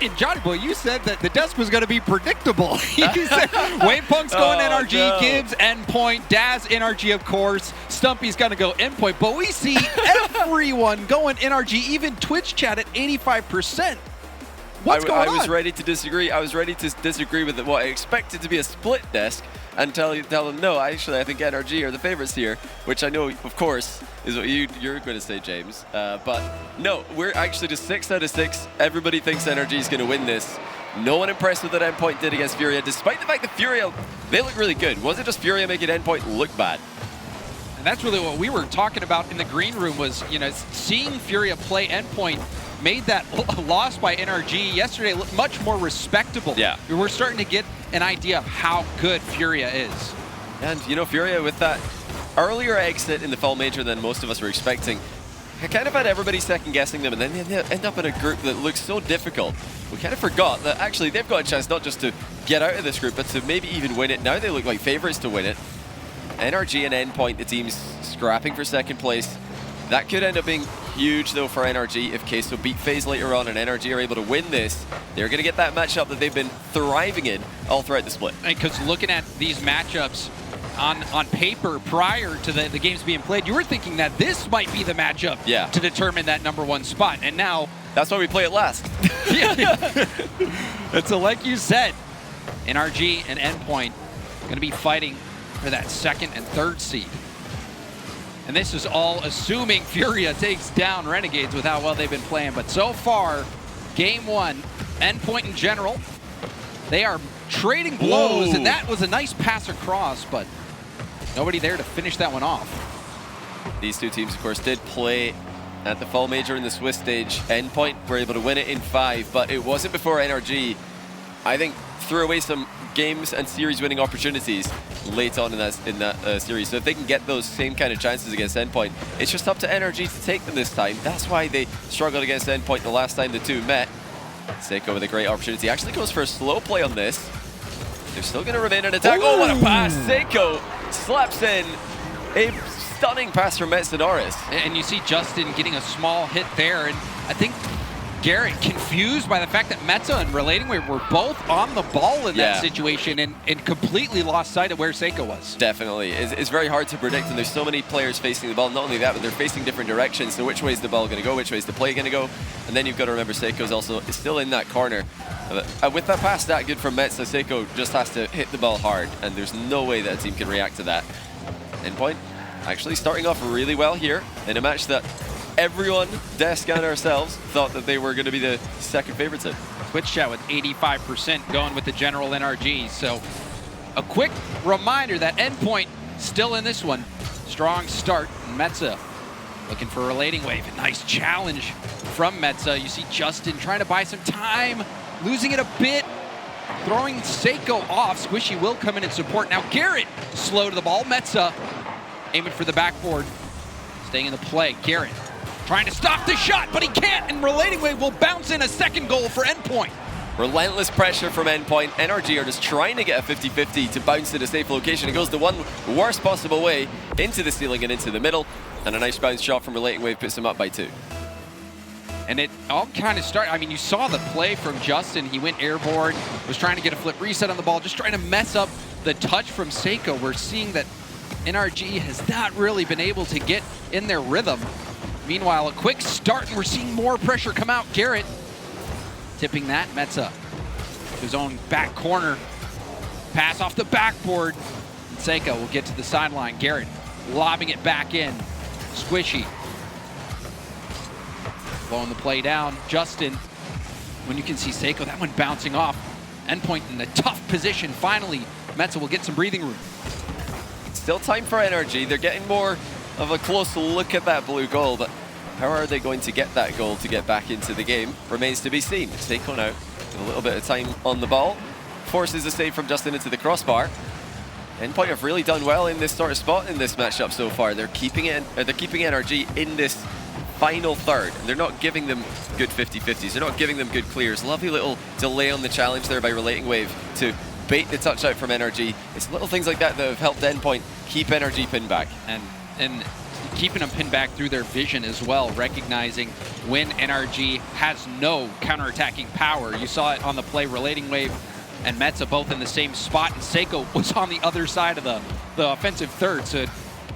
And Johnny Boy, you said that the desk was going to be predictable. You said Wayne Punk's going NRG, no. Gibbs, Endpoint, Daz, NRG, of course. Stumpy's going to go Endpoint. But we see everyone going NRG, even Twitch chat at 85%. What's going on? I was ready to disagree. I was ready to disagree with what I expected to be a split desk and tell them, no, actually, I think NRG are the favorites here, which I know, of course, is what you're going to say, James. But no, we're actually just 6 out of 6. Everybody thinks NRG is going to win this. No one impressed with what Endpoint did against Furia, despite the fact that Furia, they look really good. Was it just Furia making Endpoint look bad? And that's really what we were talking about in the green room was, you know, seeing Furia play Endpoint made that loss by NRG yesterday look much more respectable. Yeah. We're starting to get an idea of how good Furia is. And, you know, Furia with that earlier exit in the Fall Major than most of us were expecting, I kind of had everybody second-guessing them, and then they end up in a group that looks so difficult. We kind of forgot that actually they've got a chance not just to get out of this group, but to maybe even win it. Now they look like favorites to win it. NRG and Endpoint, the teams scrapping for second place. That could end up being huge, though, for NRG if Queso beat FaZe later on and NRG are able to win this. They're going to get that matchup that they've been thriving in all throughout the split. Because looking at these matchups on paper prior to the games being played, you were thinking that this might be the matchup to determine that #1 spot. And now... That's why we play it last. And so like you said, NRG and Endpoint going to be fighting for that 2nd and 3rd seed. And this is all assuming Furia takes down Renegades with how well they've been playing. But so far, game 1, Endpoint in general, they are trading blows. Whoa. And that was a nice pass across, but nobody there to finish that one off. These two teams, of course, did play at the Fall Major in the Swiss stage. Endpoint were able to win it in 5, but it wasn't before NRG, I think, threw away some games and series-winning opportunities late on in that series. So if they can get those same kind of chances against Endpoint, it's just up to NRG to take them this time. That's why they struggled against Endpoint the last time the two met. Seiko with a great opportunity. Actually goes for a slow play on this. They're still going to remain in attack. Oh, what a pass! Seiko slaps in a stunning pass from Metsunoris. And you see Justin getting a small hit there, and I think Garrett confused by the fact that Metza and Relating were both on the ball in that situation and completely lost sight of where Seiko was. Definitely. It's very hard to predict, and there's so many players facing the ball. Not only that, but they're facing different directions, so which way is the ball going to go, which way is the play going to go? And then you've got to remember Seiko's also still in that corner. With that pass that good from Metza, Seiko just has to hit the ball hard, and there's no way that a team can react to that. Endpoint actually starting off really well here in a match that everyone, Desk and ourselves, thought that they were going to be the second favorites in. Twitch chat with 85% going with the general NRG. So a quick reminder that Endpoint still in this one. Strong start. Metza looking for a Relating Wave. A nice challenge from Metza. You see Justin trying to buy some time, losing it a bit, throwing Seiko off. Squishy will come in and support. Now Garrett slow to the ball. Metza aiming for the backboard. Staying in the play. Garrett trying to stop the shot, but he can't, and Relating Wave will bounce in a second goal for Endpoint. Relentless pressure from Endpoint. NRG are just trying to get a 50-50 to bounce to a safe location. It goes the one worst possible way into the ceiling and into the middle, and a nice bounce shot from Relating Wave puts them up by 2. And it all kind of started, I mean, you saw the play from Justin. He went airborne, was trying to get a flip reset on the ball, just trying to mess up the touch from Seiko. We're seeing that NRG has not really been able to get in their rhythm. Meanwhile, a quick start, and we're seeing more pressure come out. Garrett tipping that. Metza to his own back corner. Pass off the backboard. Seiko will get to the sideline. Garrett lobbing it back in. Squishy blowing the play down. Justin, when you can see Seiko, that one bouncing off. Endpoint in a tough position. Finally, Metza will get some breathing room. Still time for NRG. They're getting more of a close look at that blue goal, but how are they going to get that goal to get back into the game remains to be seen. Seiko now with a little bit of time on the ball. Forces a save from Justin into the crossbar. Endpoint have really done well in this sort of spot in this matchup so far. They're keeping NRG in this final third. They're not giving them good 50-50s. They're not giving them good clears. Lovely little delay on the challenge there by Relating Wave to bait the touch out from NRG. It's little things like that that have helped Endpoint keep NRG pinned back. And keeping them pinned back through their vision as well, recognizing when NRG has no counterattacking power. You saw it on the play, Relating Wave and Metza both in the same spot, and Seiko was on the other side of the offensive third, so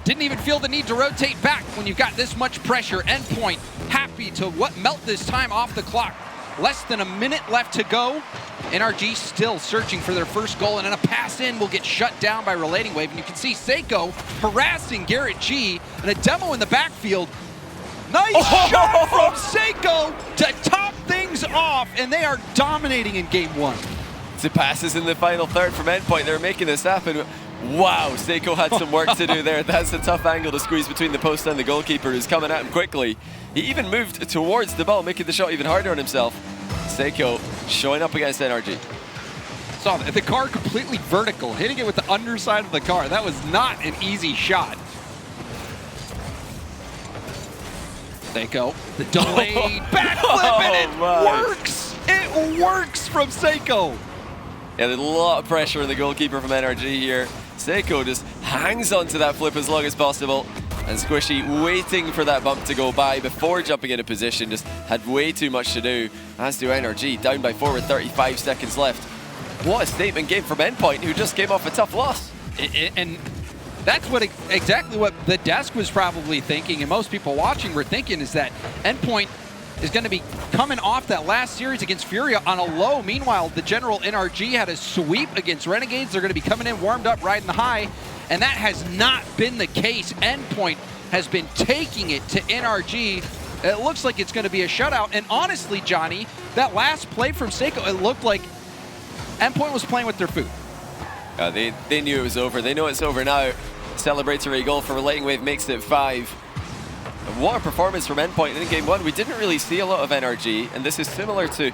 didn't even feel the need to rotate back when you've got this much pressure. Endpoint happy to melt this time off the clock. Less than a minute left to go. NRG still searching for their first goal, and then a pass in will get shut down by Relating Wave. And you can see Seiko harassing Garrett G, and a demo in the backfield. Nice shot from Seiko to top things off, and they are dominating in game one. The passes in the final third from Endpoint. They're making this happen. Wow, Seiko had some work to do there. That's a tough angle to squeeze between the post and the goalkeeper, who's coming at him quickly. He even moved towards the ball, making the shot even harder on himself. Seiko showing up against NRG. Saw the car completely vertical, hitting it with the underside of the car. That was not an easy shot. Seiko, the delayed backflip, and it works! It works from Seiko! Yeah, there's a lot of pressure on the goalkeeper from NRG here. Seiko just hangs onto that flip as long as possible. And Squishy waiting for that bump to go by before jumping into position. Just had way too much to do, as do NRG. Down by 4 with 35 seconds left. What a statement game from Endpoint, who just came off a tough loss. And that's exactly what the desk was probably thinking, and most people watching were thinking, is that Endpoint is going to be coming off that last series against Furia on a low. Meanwhile, the general NRG had a sweep against Renegades. They're going to be coming in warmed up, riding the high, and that has not been the case. Endpoint has been taking it to NRG. It looks like it's going to be a shutout, and honestly, Johnny, that last play from Seiko, it looked like Endpoint was playing with their food. They knew it was over. They know it's over now. Celebratory goal for Relating Wave makes it 5. What a performance from Endpoint in game one. We didn't really see a lot of NRG, and this is similar to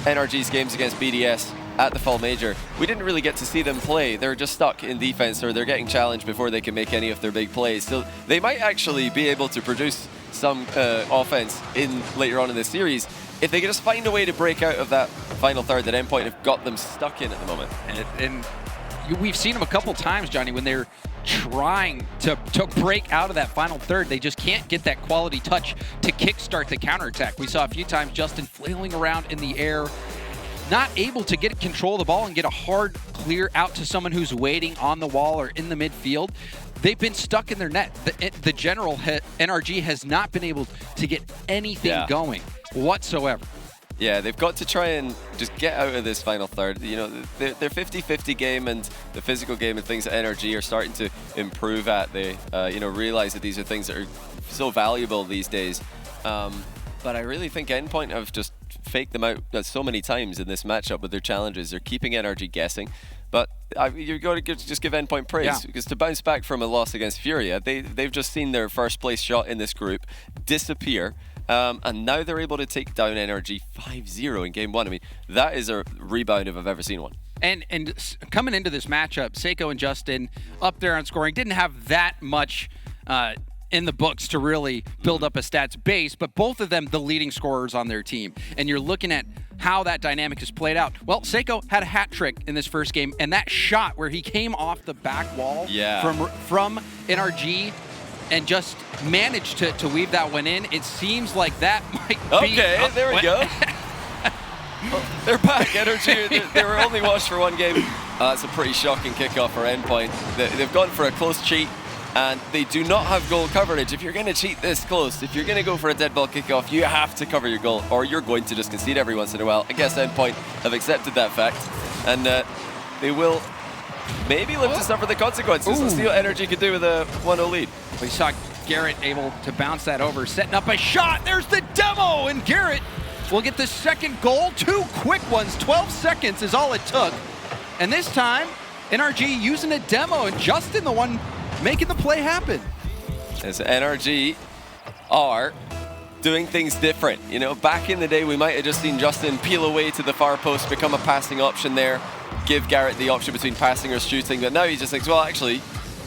NRG's games against BDS at the Fall Major. We didn't really get to see them play. They're just stuck in defense, or they're getting challenged before they can make any of their big plays. So they might actually be able to produce some offense later on in this series if they can just find a way to break out of that final third that Endpoint have got them stuck in at the moment. And we've seen them a couple times, Johnny, when they're trying to break out of that final third. They just can't get that quality touch to kickstart the counterattack. We saw a few times Justin flailing around in the air, not able to get control of the ball and get a hard clear out to someone who's waiting on the wall or in the midfield. They've been stuck in their net. The general NRG has not been able to get anything going whatsoever. Yeah, they've got to try and just get out of this final third. You know, their 50-50 game and the physical game and things that NRG are starting to improve at. They, realize that these are things that are so valuable these days. But I really think Endpoint have just faked them out so many times in this matchup with their challenges. They're keeping NRG guessing. But you've got to just give Endpoint praise, because to bounce back from a loss against Furia, they've just seen their first place shot in this group disappear. And now they're able to take down NRG 5-0 in game one. I mean, that is a rebound if I've ever seen one. And coming into this matchup, Seiko and Justin up there on scoring didn't have that much in the books to really build up a stats base, but both of them the leading scorers on their team. And you're looking at how that dynamic has played out. Well, Seiko had a hat trick in this first game, and that shot where he came off the back wall from NRG and just managed to weave that one in. It seems like that might be... Okay, there we go. They're back. NRG, they were only watched for one game. That's a pretty shocking kickoff for Endpoint. They've gone for a close cheat, and they do not have goal coverage. If you're going to cheat this close, if you're going to go for a dead ball kickoff, you have to cover your goal, or you're going to just concede every once in a while. I guess Endpoint have accepted that fact, and they will maybe live to suffer the consequences. Let's see what NRG can do with a 1-0 lead. We saw Garrett able to bounce that over, setting up a shot. There's the demo, and Garrett will get the second goal. 2 quick ones, 12 seconds is all it took. And this time, NRG using a demo, and Justin the one making the play happen. As NRG are doing things different. You know, back in the day, we might have just seen Justin peel away to the far post, become a passing option there, give Garrett the option between passing or shooting. But now he just thinks, well, actually,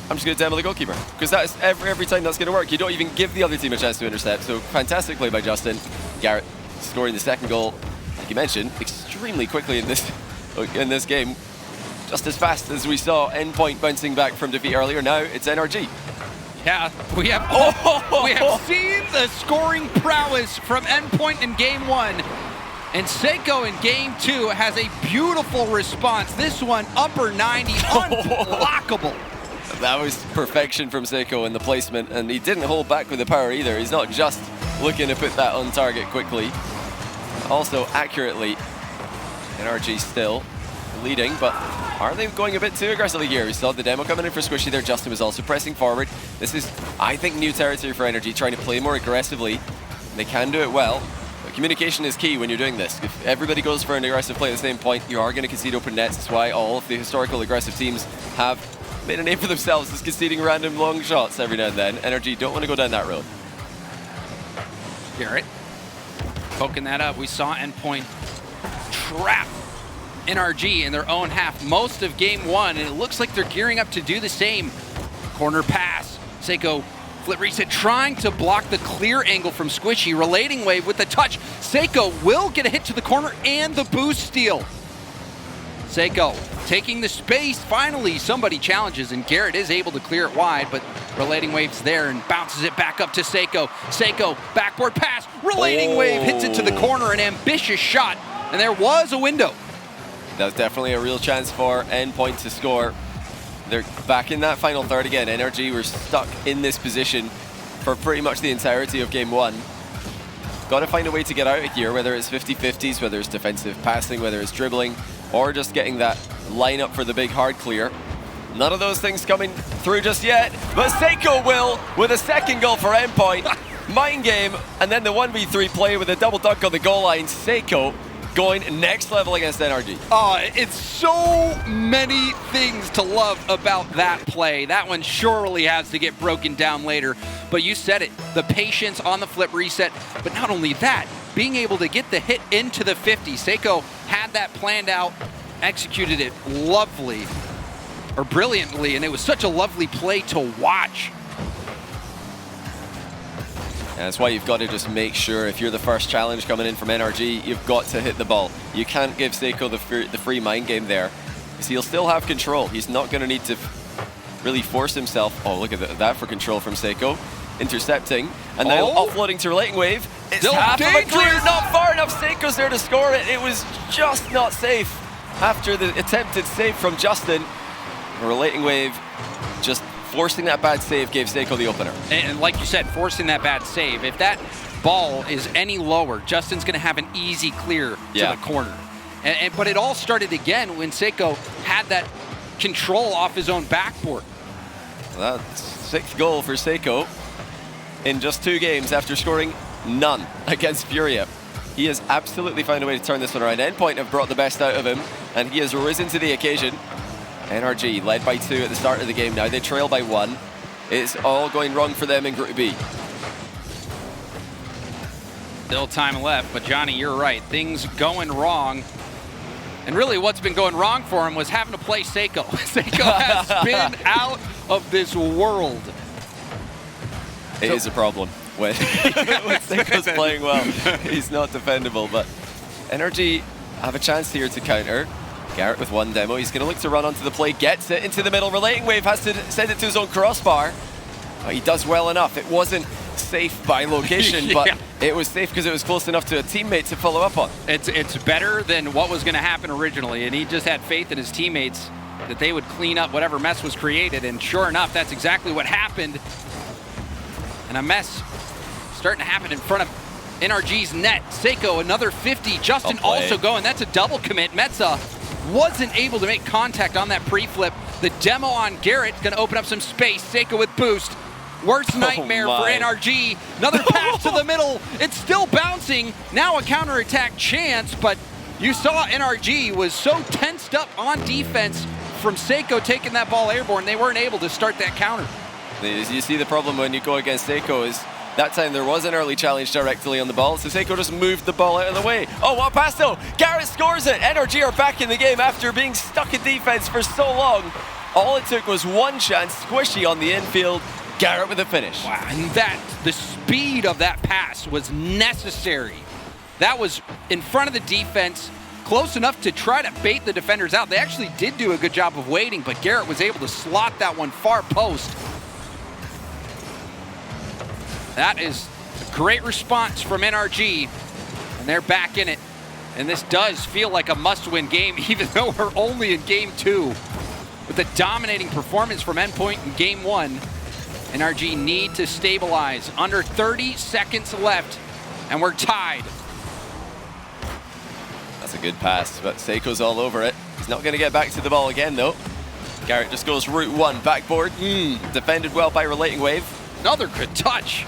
I'm just going to demo the goalkeeper, because that's every time that's going to work. You don't even give the other team a chance to intercept. So fantastic play by Justin. Garrett scoring the second goal, like you mentioned, extremely quickly in this game. Just as fast as we saw Endpoint bouncing back from defeat earlier. Now it's NRG. Yeah, we have seen the scoring prowess from Endpoint in game 1. And Seiko in game 2 has a beautiful response. This one, upper 90, unblockable. That was perfection from Seiko in the placement, and he didn't hold back with the power either. He's not just looking to put that on target quickly. Also accurately, NRG still leading, but are they going a bit too aggressively here? We saw the demo coming in for Squishy there. Justin was also pressing forward. This is, I think, new territory for NRG, trying to play more aggressively. They can do it well. But communication is key when you're doing this. If everybody goes for an aggressive play at the same point, you are going to concede open nets. That's why all of the historical aggressive teams have made a name for themselves as conceding random long shots every now and then. NRG don't want to go down that road. Garrett poking that up. We saw Endpoint trap NRG in their own half most of game 1, and it looks like they're gearing up to do the same. Corner pass. Seiko flip reset, trying to block the clear angle from Squishy. Relating wave with the touch. Seiko will get a hit to the corner and the boost steal. Seiko taking the space. Finally, somebody challenges, and Garrett is able to clear it wide, but Relating wave's there and bounces it back up to Seiko. Seiko, backboard pass. Relating wave hits it to the corner, an ambitious shot, and there was a window. That's definitely a real chance for Endpoint to score. They're back in that final third again. NRG were stuck in this position for pretty much the entirety of game 1. Got to find a way to get out of here, whether it's 50-50s, whether it's defensive passing, whether it's dribbling, or just getting that lineup for the big hard clear. None of those things coming through just yet, but Seiko will with a second goal for Endpoint. Mind game, and then the 1v3 play with a double dunk on the goal line. Seiko going next level against NRG. Oh, it's so many things to love about that play. That one surely has to get broken down later. But you said it, the patience on the flip reset. But not only that, being able to get the hit into the 50. Seiko had that planned out, executed it lovely, or brilliantly, and it was such a lovely play to watch. And that's why you've got to just make sure, if you're the first challenge coming in from NRG, you've got to hit the ball. You can't give Seiko the free mind game there, because he'll still have control. He's not going to need to really force himself. Oh, look at that for control from Seiko. Intercepting, and now offloading to Relating Wave. It's still half dangerous. of a clear, not far enough. Seiko's there to score it. It was just not safe after the attempted save from Justin. Relating Wave just forcing that bad save gave Seiko the opener. And like you said, forcing that bad save. If that ball is any lower, Justin's going to have an easy clear to the corner. But it all started again when Seiko had that control off his own backboard. That's 6th goal for Seiko in just 2 games after scoring none against Furia. He has absolutely found a way to turn this one around. Endpoint have brought the best out of him, and he has risen to the occasion. NRG led by 2 at the start of the game. Now they trail by 1. It's all going wrong for them in Group B. Still time left, but Johnny, you're right. Things going wrong. And really what's been going wrong for him was having to play Seiko. Seiko has been out of this world. It is a problem when Seiko's playing well. He's not defendable, but NRG have a chance here to counter. Garrett with 1 demo. He's going to look to run onto the play, gets it into the middle. Relating Wave has to send it to his own crossbar. But he does well enough. It wasn't safe by location, but it was safe because it was close enough to a teammate to follow up on. It's better than what was going to happen originally, and he just had faith in his teammates that they would clean up whatever mess was created, and sure enough, that's exactly what happened. And a mess starting to happen in front of NRG's net. Seiko, another 50. Justin also going. That's a double commit. Metza wasn't able to make contact on that pre-flip. The demo on Garrett going to open up some space. Seiko with boost. Worst nightmare for NRG. Another pass to the middle. It's still bouncing. Now a counterattack chance, but you saw NRG was so tensed up on defense from Seiko taking that ball airborne. They weren't able to start that counter. You see the problem when you go against Seiko is that time there was an early challenge directly on the ball, so Seiko just moved the ball out of the way. Oh, what a pass though! Garrett scores it! NRG are back in the game after being stuck in defense for so long. All it took was 1 chance, Squishy on the infield, Garrett with a finish. Wow, and the speed of that pass was necessary. That was in front of the defense, close enough to try to bait the defenders out. They actually did do a good job of waiting, but Garrett was able to slot that one far post. That is a great response from NRG, and they're back in it. And this does feel like a must-win game, even though we're only in game 2. With a dominating performance from Endpoint in game 1, NRG need to stabilize. Under 30 seconds left, and we're tied. That's a good pass, but Seiko's all over it. He's not going to get back to the ball again, though. Garrett just goes route 1, backboard. Defended well by Relating Wave. Another good touch.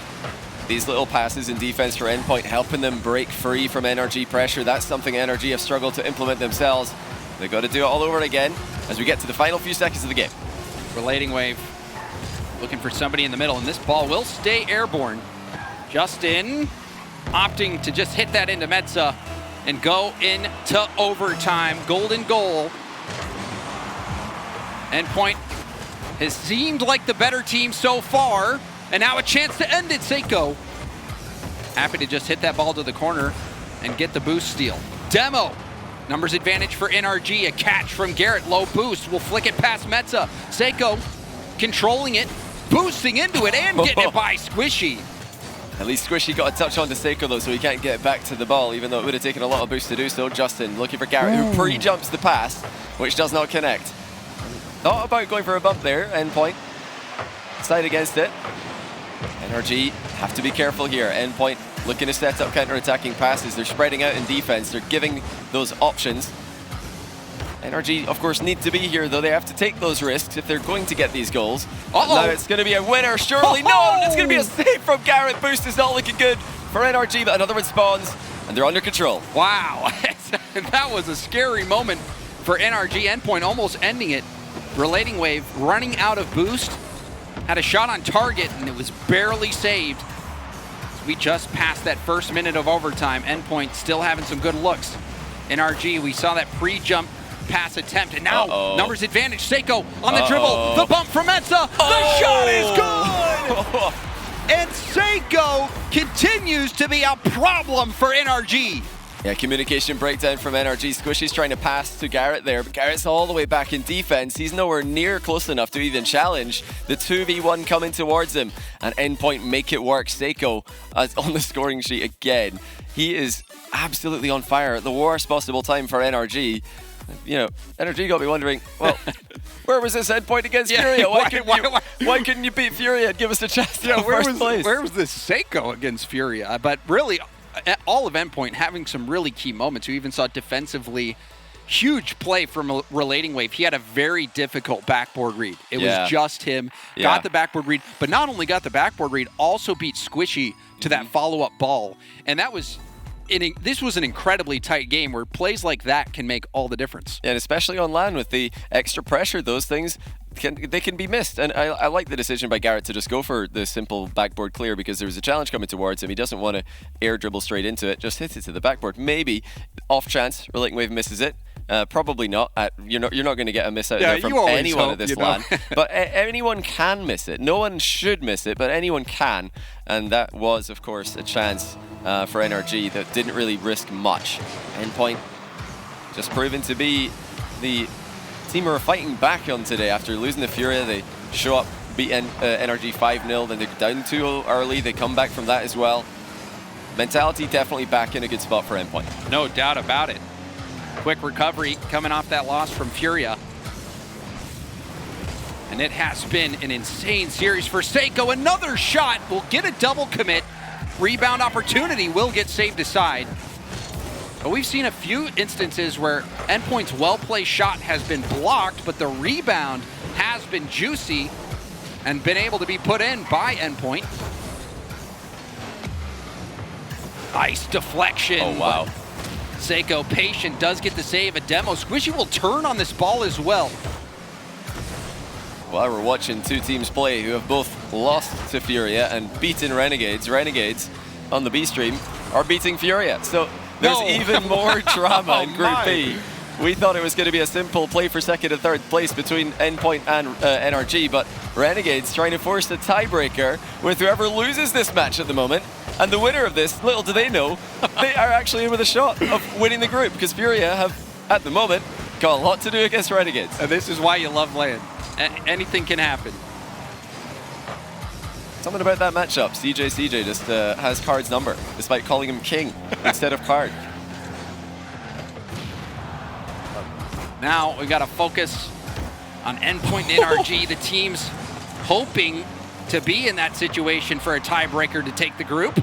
These little passes in defense for Endpoint, helping them break free from NRG pressure. That's something NRG have struggled to implement themselves. They've got to do it all over again as we get to the final few seconds of the game. Relating Wave looking for somebody in the middle, and this ball will stay airborne. Justin opting to just hit that into Metza and go into overtime. Golden goal. Endpoint has seemed like the better team so far, and now a chance to end it. Seiko happy to just hit that ball to the corner and get the boost steal. Demo, numbers advantage for NRG. A catch from Garrett, low boost, will flick it past Metza. Seiko controlling it, boosting into it, and getting it by Squishy. At least Squishy got a touch on to Seiko, though, so he can't get back to the ball, even though it would have taken a lot of boost to do so. Justin looking for Garrett, who pre-jumps the pass, which does not connect. Thought about going for a bump there, Endpoint. Side against it. NRG have to be careful here. Endpoint looking to set up counter-attacking passes. They're spreading out in defense. They're giving those options. NRG, of course, need to be here, though. They have to take those risks if they're going to get these goals. Now it's going to be a winner, surely. No, it's going to be a save from Garrett. Boost is not looking good for NRG, but another one spawns, and they're under control. Wow, that was a scary moment for NRG. Endpoint almost ending it. Relating Wave running out of boost. Had a shot on target, and it was barely saved. We just passed that first minute of overtime. Endpoint still having some good looks. NRG, we saw that pre-jump pass attempt, and now numbers advantage. Seiko on the dribble. The bump from Metza. The shot is good! And Seiko continues to be a problem for NRG. Yeah, communication breakdown from NRG. Squishy's trying to pass to Garrett there, but Garrett's all the way back in defense. He's nowhere near close enough to even challenge the 2v1 coming towards him, and Endpoint make it work. Seiko on the scoring sheet again. He is absolutely on fire at the worst possible time for NRG. You know, NRG got me wondering, well, where was this Endpoint against Furia? Why couldn't you beat Furia and give us a chance to first place? Where was this Seiko against Furia? But really, all of Endpoint having some really key moments. We even saw defensively huge play from Relating Wave. He had a very difficult backboard read. It was just him. Got the backboard read, but not only got the backboard read, also beat Squishy to that follow-up ball. And that was... this was an incredibly tight game where plays like that can make all the difference. And especially on LAN with the extra pressure, those things, they can be missed. And I like the decision by Garrett to just go for the simple backboard clear because there was a challenge coming towards him. He doesn't want to air dribble straight into it, just hit it to the backboard. Maybe, off chance, Relating Wave misses it. Probably not. You're not going to get a miss out there from anyone at this LAN. But anyone can miss it. No one should miss it, but anyone can. And that was, of course, a chance for NRG that didn't really risk much. Endpoint just proven to be the team who are fighting back on today after losing to Furia. They show up, beat NRG 5-0, then they're down 2 early. They come back from that as well. Mentality definitely back in a good spot for Endpoint. No doubt about it. Quick recovery coming off that loss from Furia. And it has been an insane series for Seiko. Another shot will get a double commit. Rebound opportunity will get saved aside. But we've seen a few instances where Endpoint's well-placed shot has been blocked, but the rebound has been juicy and been able to be put in by Endpoint. Nice deflection. Oh, wow. Seiko, patient, does get the save. A demo. Squishy will turn on this ball as well. Well, we're watching two teams play who have both lost to Furia and beaten Renegades. Renegades on the B stream are beating Furia. So there's even more drama in Group B. We thought it was going to be a simple play for second and third place between Endpoint and NRG, but Renegades trying to force a tiebreaker with whoever loses this match at the moment. And the winner of this, little do they know, they are actually in with a shot of winning the group because Furia have, at the moment, got a lot to do against Renegades. And this is why you love LAN. Anything can happen. Something about that matchup. CJ just has Card's number, despite calling him King instead of Card. Now we've got to focus on Endpoint and NRG. The team's hoping to be in that situation for a tiebreaker to take the group.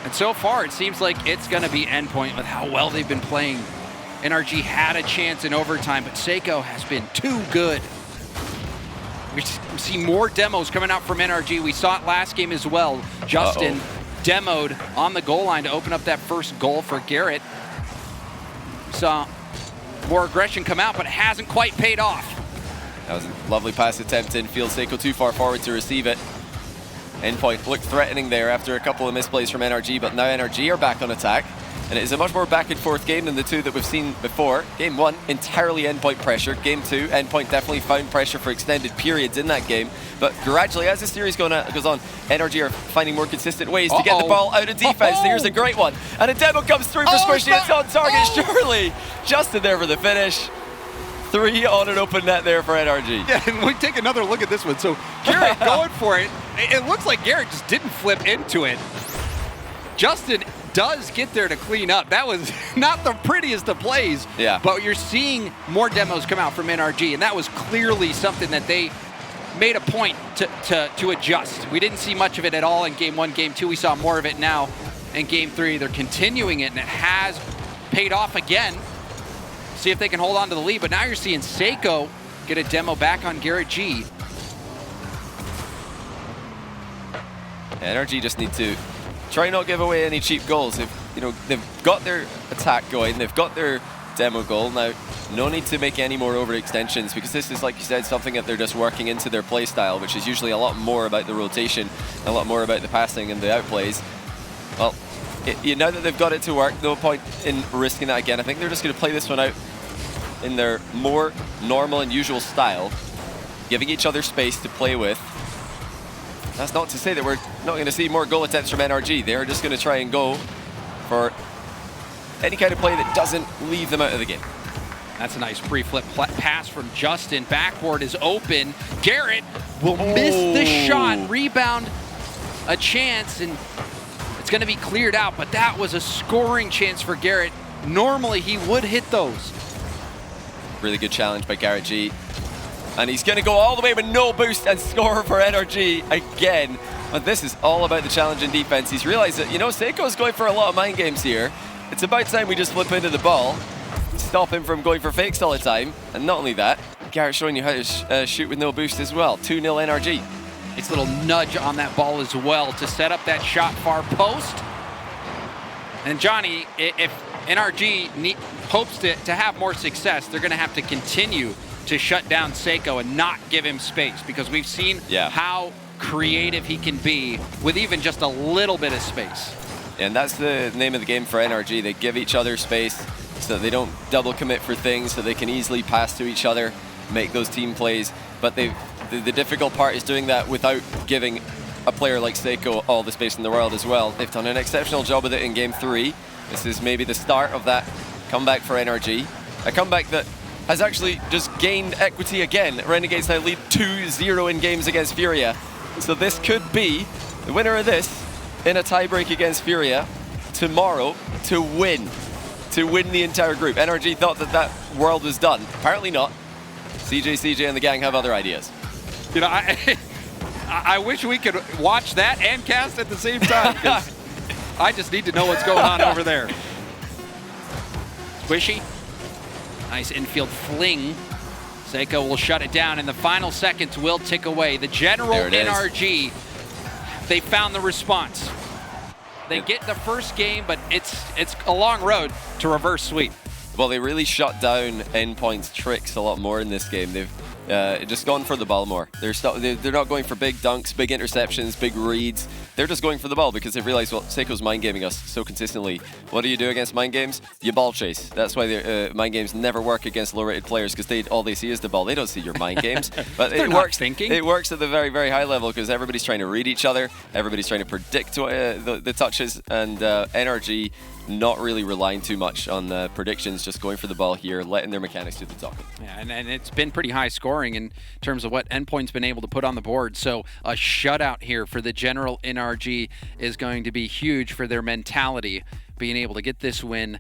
And so far, it seems like it's going to be Endpoint with how well they've been playing. NRG had a chance in overtime, but Seiko has been too good. We see more demos coming out from NRG. We saw it last game as well. Justin demoed on the goal line to open up that first goal for Garrett. Saw more aggression come out, but it hasn't quite paid off. That was a lovely pass attempt infield. Seiko too far forward to receive it. Endpoint looked threatening there after a couple of misplays from NRG, but now NRG are back on attack. And it is a much more back and forth game than the two that we've seen before. Game 1, entirely Endpoint pressure. Game 2, Endpoint definitely found pressure for extended periods in that game. But gradually, as the series goes on, NRG are finding more consistent ways to get the ball out of defense. Here's a great one. And a demo comes through for Squishy. It's on target, surely. Justin there for the finish. 3 on an open net there for NRG. Yeah, and we take another look at this one. So Garrett going for it. It looks like Garrett just didn't flip into it. Justin does get there to clean up. That was not the prettiest of plays. Yeah. But you're seeing more demos come out from NRG, and that was clearly something that they made a point to adjust. We didn't see much of it at all in Game 1, Game 2. We saw more of it now in Game 3. They're continuing it, and it has paid off again. See if they can hold on to the lead, but now you're seeing Seiko get a demo back on Garrett G. NRG just need to try not give away any cheap goals. They've got their attack going, they've got their demo goal. Now, no need to make any more overextensions, because this is, like you said, something that they're just working into their play style, which is usually a lot more about the rotation, a lot more about the passing and the outplays. Well, now that they've got it to work, no point in risking that again. I think they're just going to play this one out in their more normal and usual style, giving each other space to play with. That's not to say that we're not going to see more goal attempts from NRG. They're just going to try and go for any kind of play that doesn't leave them out of the game. That's a nice pre-flip pass from Justin. Backboard is open. Garrett will miss the shot. Rebound, a chance, and it's going to be cleared out, but that was a scoring chance for Garrett. Normally, he would hit those. Really good challenge by Garrett G. And he's going to go all the way with no boost and score for NRG again. But this is all about the challenge in defense. He's realized that, Seiko's going for a lot of mind games here. It's about time we just flip into the ball, stop him from going for fakes all the time. And not only that, Garrett showing you how to shoot with no boost as well. 2-0 NRG. It's a little nudge on that ball as well to set up that shot far post. And Johnny, if NRG hopes to have more success, they're going to have to continue to shut down Seiko and not give him space, because we've seen how creative he can be with even just a little bit of space. And that's the name of the game for NRG. They give each other space so that they don't double commit for things, so they can easily pass to each other, make those team plays. But the difficult part is doing that without giving a player like Seiko all the space in the world as well. They've done an exceptional job with it in Game 3. This is maybe the start of that comeback for NRG. A comeback that has actually just gained equity again. Renegades now lead 2-0 in games against Furia. So this could be the winner of this in a tiebreak against Furia tomorrow to win the entire group. NRG thought that world was done. Apparently not. CJ and the gang have other ideas. I wish we could watch that and cast at the same time, because I just need to know what's going on over there. Squishy. Nice infield fling. Seiko will shut it down, and the final seconds will tick away. The general NRG, they found the response. They get the first game, but it's a long road to reverse sweep. Well, they really shut down Endpoint's tricks a lot more in this game. They've just gone for the ball more. They're not going for big dunks, big interceptions, big reads. they're just going for the ball because they've realized, well, Seiko's mind gaming us so consistently. What do you do against mind games? You ball chase. That's why mind games never work against low-rated players, because all they see is the ball. They don't see your mind games. But it works. It works at the very, very high level because everybody's trying to read each other. Everybody's trying to predict the touches, and NRG not really relying too much on predictions, just going for the ball here, letting their mechanics do the talking. Yeah, and it's been pretty high scoring in terms of what Endpoint's been able to put on the board. So a shutout here for the general NRG is going to be huge for their mentality, being able to get this win,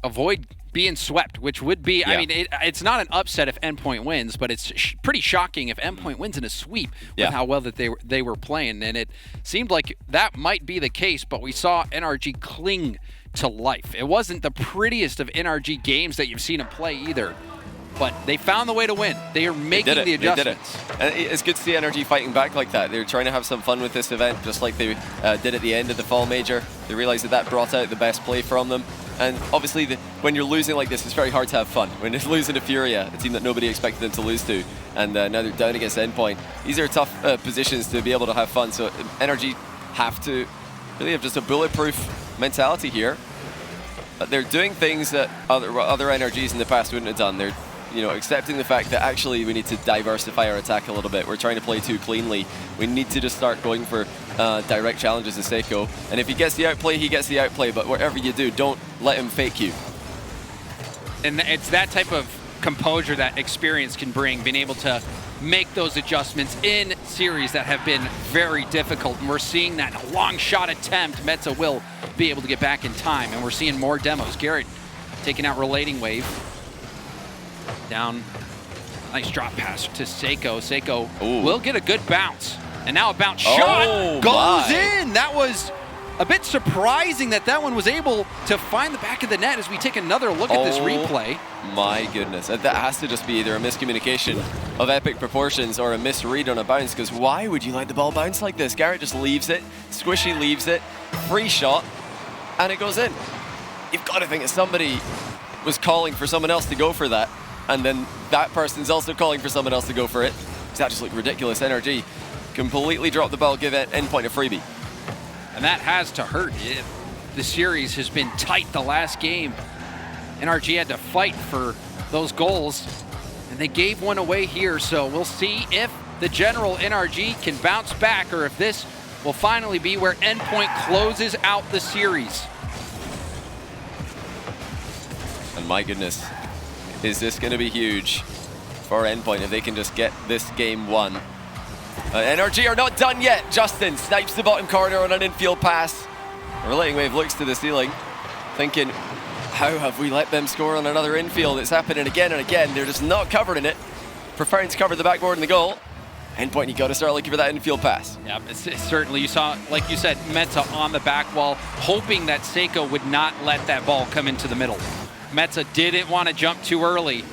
avoid being swept, which would be, I mean, it's not an upset if Endpoint wins, but it's pretty shocking if Endpoint wins in a sweep with how well that they were playing. And it seemed like that might be the case, but we saw NRG cling to life. It wasn't the prettiest of NRG games that you've seen them play either, but they found the way to win. They are making the adjustments. And it's good to see NRG fighting back like that. They're trying to have some fun with this event, just like they did at the end of the Fall Major. They realized that brought out the best play from them. And obviously, when you're losing like this, it's very hard to have fun. When you're losing to Furia, a team that nobody expected them to lose to, and now they're down against Endpoint, these are tough positions to be able to have fun. So NRG have to really have just a bulletproof mentality here. But they're doing things that other NRGs in the past wouldn't have done. They're accepting the fact that actually we need to diversify our attack a little bit. We're trying to play too cleanly. We need to just start going for direct challenges to Seiko. And if he gets the outplay, he gets the outplay. But whatever you do, don't let him fake you. And it's that type of composure that experience can bring, being able to make those adjustments in series that have been very difficult. And we're seeing that long shot attempt. Metza will be able to get back in time. And we're seeing more demos. Garrett taking out Relating Wave. Down, nice drop pass to Seiko. Seiko will get a good bounce. And now a bounce shot goes in. That was a bit surprising that one was able to find the back of the net as we take another look at this replay. My goodness. That has to just be either a miscommunication of epic proportions or a misread on a bounce, because why would you let the ball bounce like this? Garrett just leaves it, Squishy leaves it, free shot, and it goes in. You've got to think that somebody was calling for someone else to go for that, and then that person's also calling for someone else to go for it. That just looked ridiculous. NRG completely dropped the ball, give Endpoint a freebie. And that has to hurt. The series has been tight the last game. NRG had to fight for those goals, and they gave one away here. So we'll see if the general NRG can bounce back, or if this will finally be where Endpoint closes out the series. And my goodness, is this going to be huge for Endpoint if they can just get this game won. NRG are not done yet. Justin snipes the bottom corner on an infield pass. Relating Wave looks to the ceiling, thinking, how have we let them score on another infield? It's happening again and again. They're just not covering it, preferring to cover the backboard and the goal. Endpoint, you got to start looking for that infield pass. Yeah, it's certainly, you saw, like you said, Metza on the back wall, hoping that Seiko would not let that ball come into the middle. Metza didn't want to jump too early,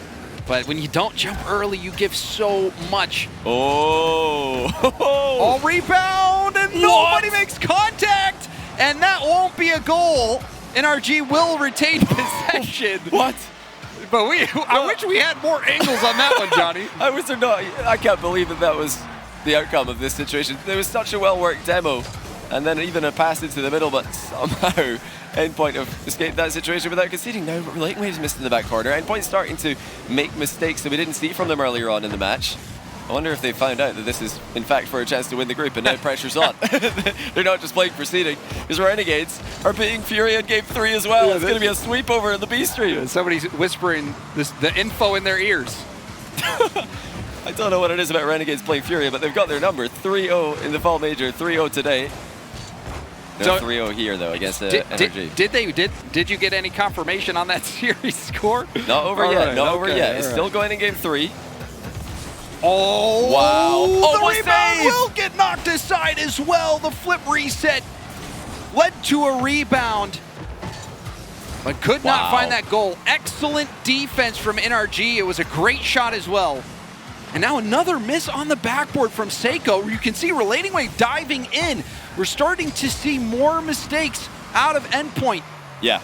but when you don't jump early, you give so much. Oh, rebound, and nobody makes contact, and that won't be a goal. NRG will retain possession. What? But I wish we had more angles on that one, Johnny. I can't believe that was the outcome of this situation. There was such a well-worked demo, and then even a pass into the middle, but somehow Endpoint have escaped that situation without conceding. Now Relating Wave's missed in the back corner. Endpoint's starting to make mistakes that we didn't see from them earlier on in the match. I wonder if they found out that this is, in fact, for a chance to win the group, and now pressure's on. They're not just playing for seeding, because Renegades are beating Fury in Game 3 as well. It's going to be a sweep over in the B stream. Somebody's whispering the info in their ears. I don't know what it is about Renegades playing Fury, but they've got their number. 3-0 in the Fall Major, 3-0 today. No, 3-0 here, though, against NRG. Did you get any confirmation on that series score? Not over yet. Not over yet. It's still going in Game 3. Oh, wow. The rebound will get knocked aside as well. The flip reset led to a rebound, but could not find that goal. Excellent defense from NRG. It was a great shot as well. And now another miss on the backboard from Seiko. You can see Relating Wave diving in. We're starting to see more mistakes out of Endpoint. Yeah.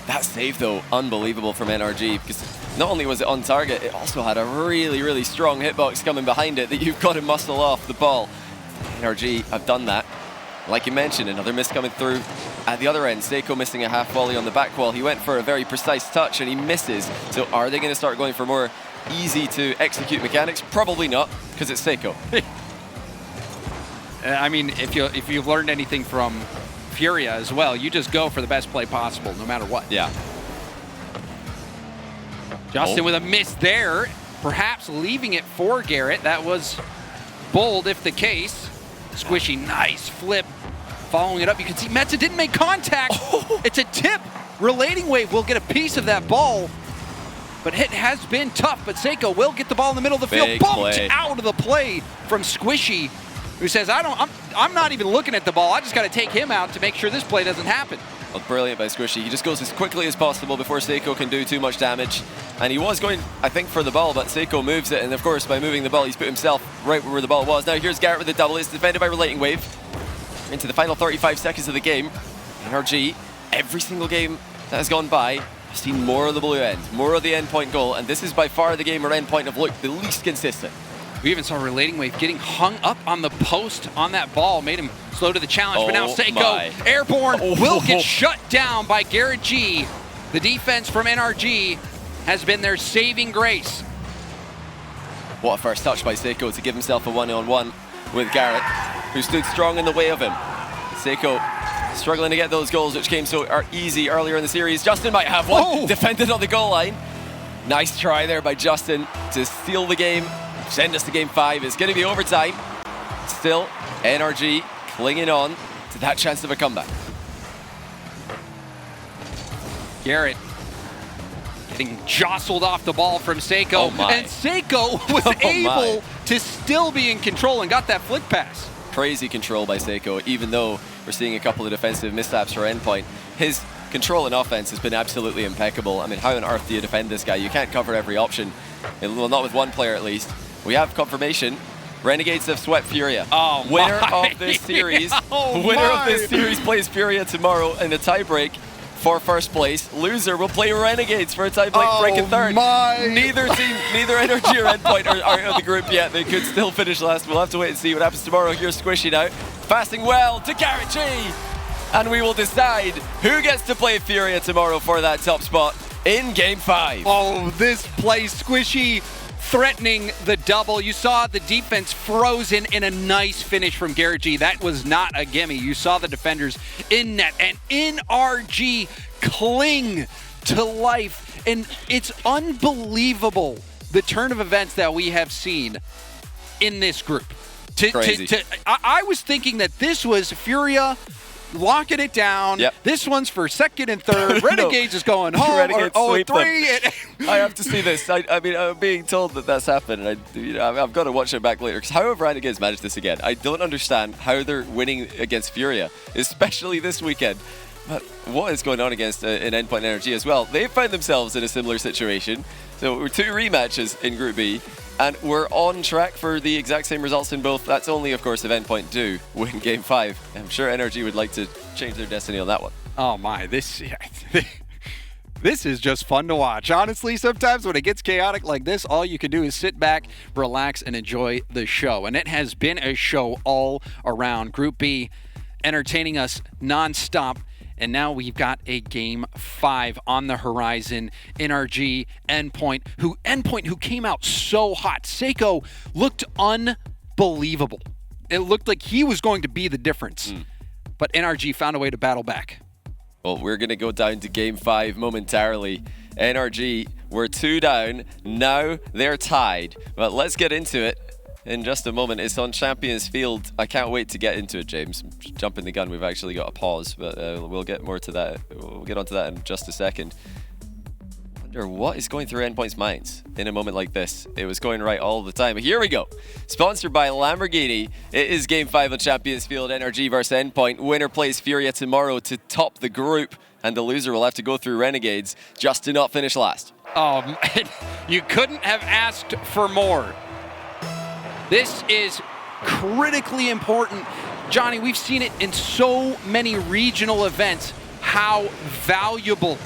That save, though, unbelievable from NRG, because not only was it on target, it also had a really, really strong hitbox coming behind it that you've got to muscle off the ball. NRG have done that. Like you mentioned, another miss coming through at the other end. Seiko missing a half volley on the back wall. He went for a very precise touch and he misses. So are they going to start going for more easy to execute mechanics? Probably not, because it's Seiko. I mean, if you've learned anything from Furia as well, you just go for the best play possible, no matter what. Yeah. Justin with a miss there, perhaps leaving it for Garrett. That was bold if the case. Squishy, nice flip. Following it up, you can see Metza didn't make contact. It's a tip. Relating Wave will get a piece of that ball, but it has been tough. But Seiko will get the ball in the middle of the field. Big Bumped play. out of the play from Squishy, who says, I'm not even looking at the ball. I just got to take him out to make sure this play doesn't happen. Well, brilliant by Squishy. He just goes as quickly as possible before Seiko can do too much damage. And he was going, I think, for the ball, but Seiko moves it. And of course, by moving the ball, he's put himself right where the ball was. Now here's Garrett with the double. It's defended by Relating Wave. Into the final 35 seconds of the game. NRG, every single game that has gone by, I've seen more of the blue end, more of the Endpoint goal. And this is by far the game where Endpoint have looked the least consistent. We even saw Relating Wave getting hung up on the post on that ball, made him slow to the challenge, but now Seiko, airborne, will get shut down by Garrett G. The defense from NRG has been their saving grace. What a first touch by Seiko to give himself a one-on-one with Garrett, who stood strong in the way of him. Seiko struggling to get those goals, which came so easy earlier in the series. Justin might have one, defended on the goal line. Nice try there by Justin to steal the game. Send us to game 5. It's going to be overtime. Still, NRG clinging on to that chance of a comeback. Garrett getting jostled off the ball from Seiko. And Seiko was able to still be in control and got that flick pass. Crazy control by Seiko, even though we're seeing a couple of defensive missteps for Endpoint. His control in offense has been absolutely impeccable. I mean, how on earth do you defend this guy? You can't cover every option. Well, not with one player at least. We have confirmation. Renegades have swept Furia. Winner of this series. Winner of this series plays Furia tomorrow in a tiebreak for first place. Loser will play Renegades for a tiebreak break in third. Neither team, neither NRG or Endpoint are in the group yet. They could still finish last. We'll have to wait and see what happens tomorrow. Here's Squishy now, passing well to Garrett G. And we will decide who gets to play Furia tomorrow for that top spot in game 5. Oh, this play, Squishy threatening the double. You saw the defense frozen in a nice finish from Garrett G. That was not a gimme. You saw the defenders in net, and NRG cling to life. And it's unbelievable the turn of events that we have seen in this group. Crazy. I was thinking that this was Furia locking it down. Yep. This one's for second and third. Renegades is going home. Renegades or 0-3. I have to see this. I mean, I'm being told that that's happened. And I've got to watch it back later. Because how have Renegades managed this again? I don't understand how they're winning against Furia, especially this weekend. But what is going on against an Endpoint NRG as well? They found themselves in a similar situation. So we're 2 rematches in Group B. And we're on track for the exact same results in both. That's only, of course, if Endpoint do win Game 5. I'm sure NRG would like to change their destiny on that one. Oh my, this is just fun to watch. Honestly, sometimes when it gets chaotic like this, all you can do is sit back, relax, and enjoy the show. And it has been a show all around. Group B entertaining us nonstop. And now we've got a game 5 on the horizon. NRG, Endpoint, who came out so hot. Seiko looked unbelievable. It looked like he was going to be the difference. But NRG found a way to battle back. Well, we're going to go down to game 5 momentarily. NRG were 2 down. Now they're tied. But let's get into it in just a moment. It's on Champions Field. I can't wait to get into it, James. I'm jumping the gun. We've actually got a pause, but we'll get more to that. We'll get onto that in just a second. I wonder what is going through Endpoint's minds in a moment like this. It was going right all the time. Here we go. Sponsored by Lamborghini. It is Game 5 on Champions Field. NRG versus Endpoint. Winner plays Furia tomorrow to top the group, and the loser will have to go through Renegades just to not finish last. Oh, man. You couldn't have asked for more. This is critically important. Johnny, we've seen it in so many regional events, how valuable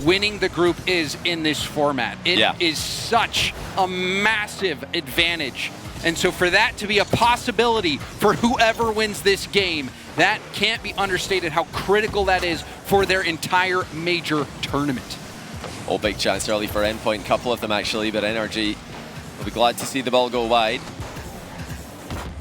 winning the group is in this format. It is such a massive advantage And so for that to be a possibility for whoever wins this game, that can't be understated how critical that is for their entire major tournament. Oh, big chance early for Endpoint. Couple of them actually, but NRG will be glad to see the ball go wide.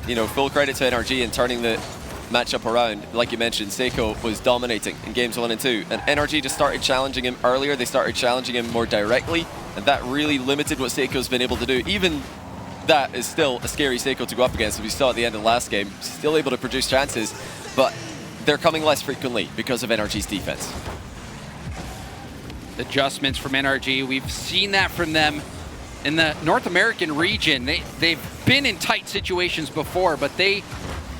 You know, full credit to NRG in turning the matchup around. Like you mentioned, Seiko was dominating in games 1 and 2, and NRG just started challenging him earlier. They started challenging him more directly, and that really limited what Seiko's been able to do. Even that is still a scary Seiko to go up against, as we saw at the end of the last game. Still able to produce chances, but they're coming less frequently because of NRG's defense. Adjustments from NRG, we've seen that from them in the North American region. They've been in tight situations before, but they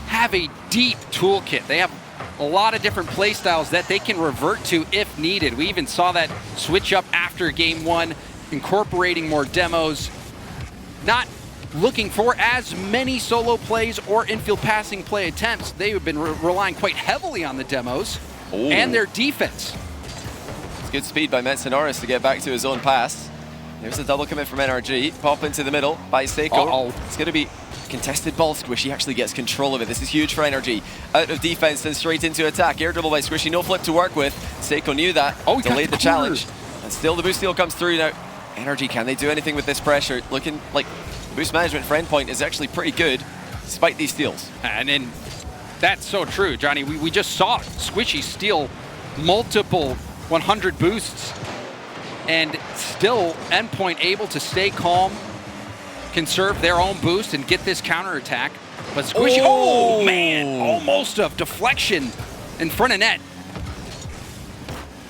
have a deep toolkit. They have a lot of different play styles that they can revert to if needed. We even saw that switch up after game 1, incorporating more demos, not looking for as many solo plays or infield passing play attempts. They have been relying quite heavily on the demos and their defense. It's good speed by Metsonoris to get back to his own pass. There's a double commit from NRG. Pop into the middle by Seiko. It's going to be contested ball. Squishy actually gets control of it. This is huge for NRG. Out of defense and straight into attack. Air dribble by Squishy. No flip to work with. Seiko knew that. Delayed the challenge. And still the boost steal comes through now. NRG, can they do anything with this pressure? Looking like boost management for Endpoint is actually pretty good despite these steals. And then that's so true, Johnny. We just saw Squishy steal multiple 100 boosts, and still Endpoint able to stay calm, conserve their own boost, and get this counterattack. But Squishy, oh man, almost a deflection in front of net.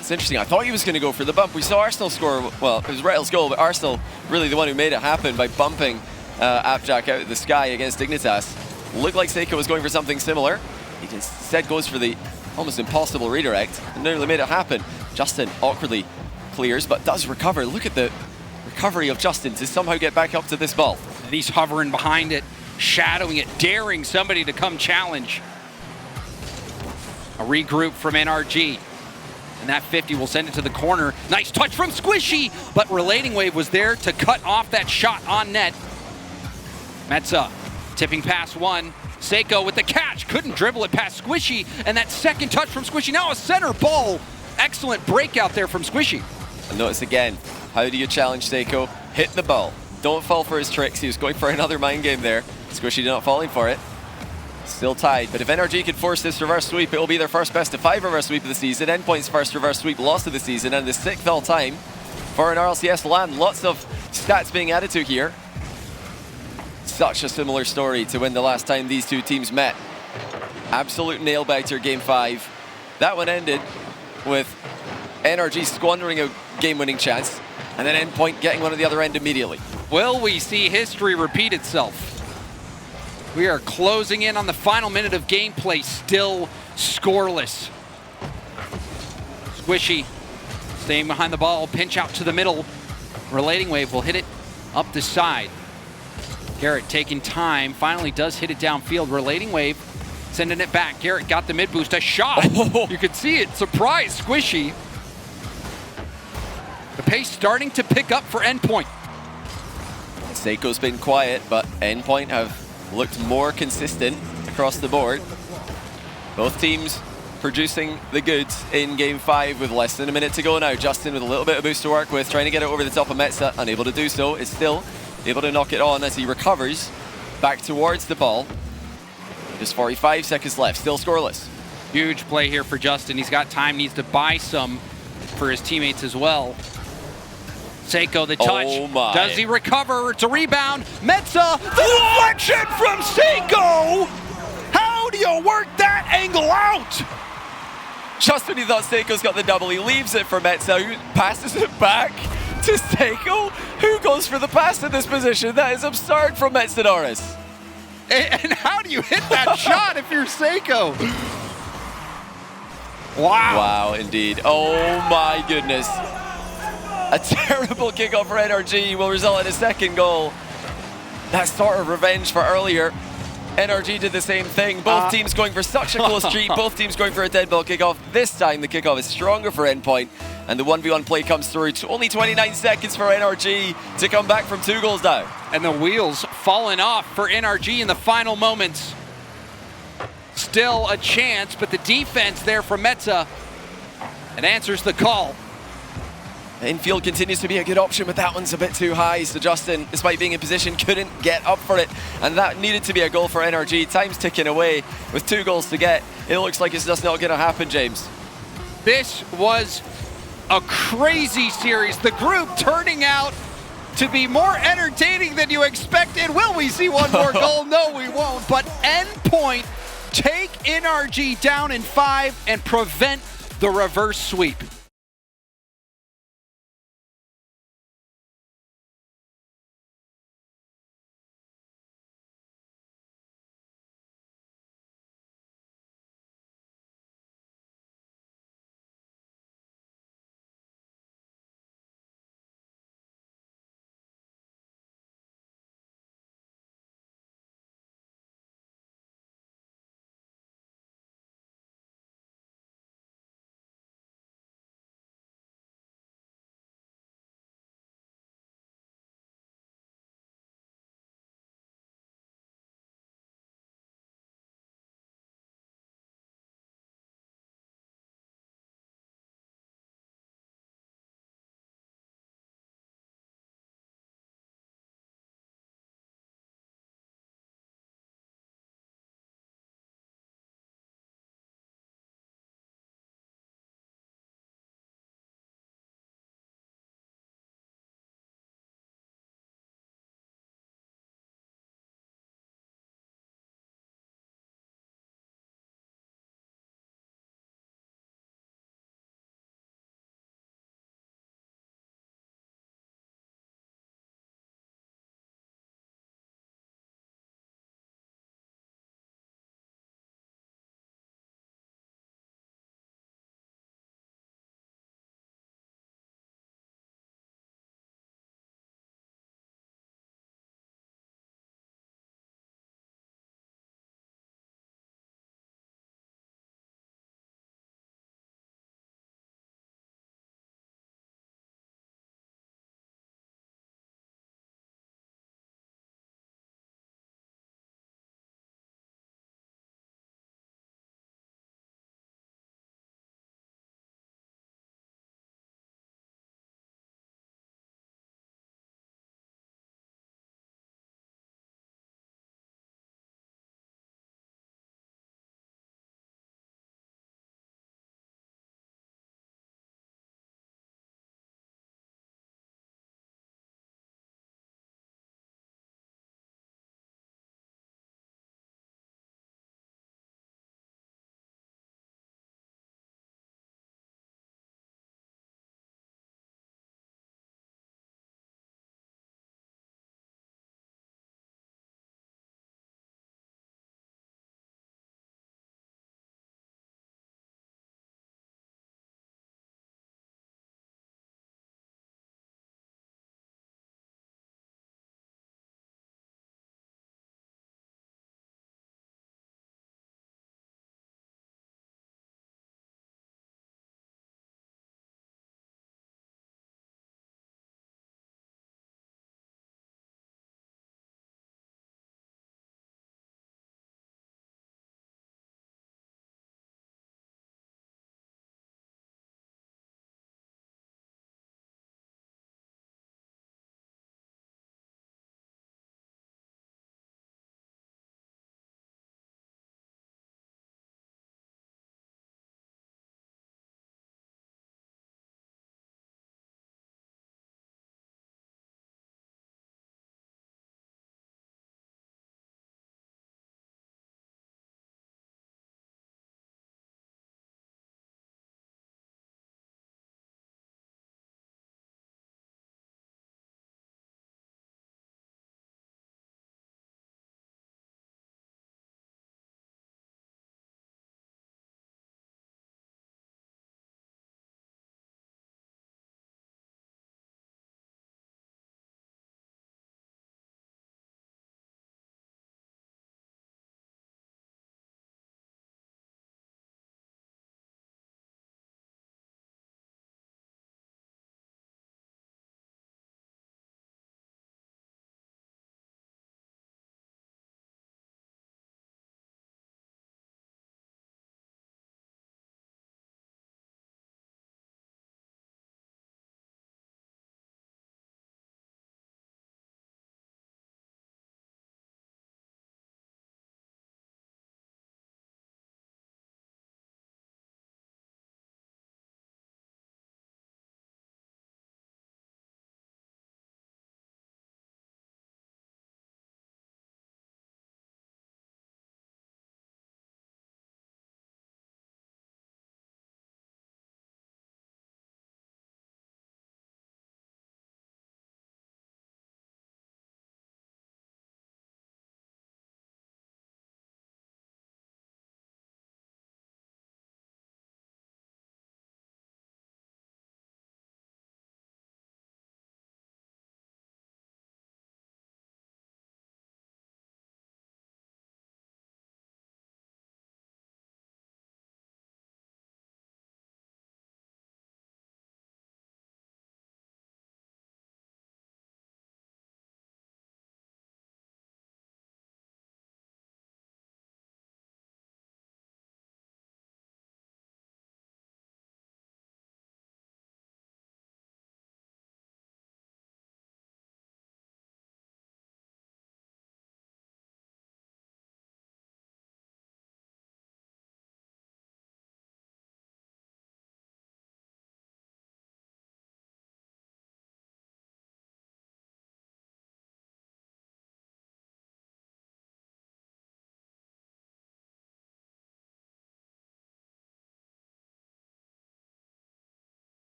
It's interesting. I thought he was going to go for the bump. We saw Arsenal score, well, it was Rettle's goal, but Arsenal really the one who made it happen by bumping Appjack out of the sky against Dignitas. Looked like Seiko was going for something similar. He instead goes for the almost impossible redirect and nearly made it happen. Justin awkwardly clears, but does recover. Look at the recovery of Justin to somehow get back up to this ball. And he's hovering behind it, shadowing it, daring somebody to come challenge. A regroup from NRG. And that 50 will send it to the corner. Nice touch from Squishy, but Relating Wave was there to cut off that shot on net. Metza tipping pass 1. Seiko with the catch, couldn't dribble it past Squishy, and that second touch from Squishy, now a center ball. Excellent breakout there from Squishy. And notice again, how do you challenge Seiko? Hit the ball. Don't fall for his tricks. He was going for another mind game there. Squishy not falling for it. Still tied, but if NRG could force this reverse sweep, it will be their first best of 5 reverse sweep of the season. Endpoint's first reverse sweep loss of the season, and the 6th all time for an RLCS LAN. Lots of stats being added to here. Such a similar story to when the last time these two teams met. Absolute nail-biter game 5. That one ended with NRG squandering a game-winning chance, and then Endpoint getting one at the other end immediately. Will we see history repeat itself? We are closing in on the final minute of gameplay, still scoreless. Squishy staying behind the ball, pinch out to the middle. Relating Wave will hit it up the side. Garrett taking time, finally does hit it downfield. Relating Wave sending it back. Garrett got the mid boost, a shot. You could see it, surprise Squishy. The pace starting to pick up for Endpoint. Seiko's been quiet, but Endpoint have looked more consistent across the board. Both teams producing the goods in game 5 with less than a minute to go now. Justin with a little bit of boost to work with, trying to get it over the top of Metza, unable to do so. Is still able to knock it on as he recovers back towards the ball. Just 45 seconds left, still scoreless. Huge play here for Justin. He's got time, needs to buy some for his teammates as well. Seiko, the touch. Oh my. Does he recover? It's a rebound. Metza, the deflection from Seiko! How do you work that angle out? Just when he thought Seiko's got the double, he leaves it for Metza, who passes it back to Seiko. Who goes for the pass in this position? That is absurd from Metsonoris. And how do you hit that shot if you're Seiko? Wow. Wow, indeed. Oh my goodness. A terrible kickoff for NRG will result in a second goal. That sort of revenge for earlier. NRG did the same thing. Both teams going for such a close streak. Both teams going for a dead ball kickoff. This time the kickoff is stronger for Endpoint. And the 1v1 play comes through. Only 29 seconds for NRG to come back from 2 goals down. And the wheels falling off for NRG in the final moments. Still a chance, but the defense there from Meta, it answers the call. Infield continues to be a good option, but that one's a bit too high. So Justin, despite being in position, couldn't get up for it. And that needed to be a goal for NRG. Time's ticking away with 2 goals to get. It looks like it's just not going to happen, James. This was a crazy series. The group turning out to be more entertaining than you expected. Will we see one more goal? No, we won't. But Endpoint take NRG down in 5 and prevent the reverse sweep.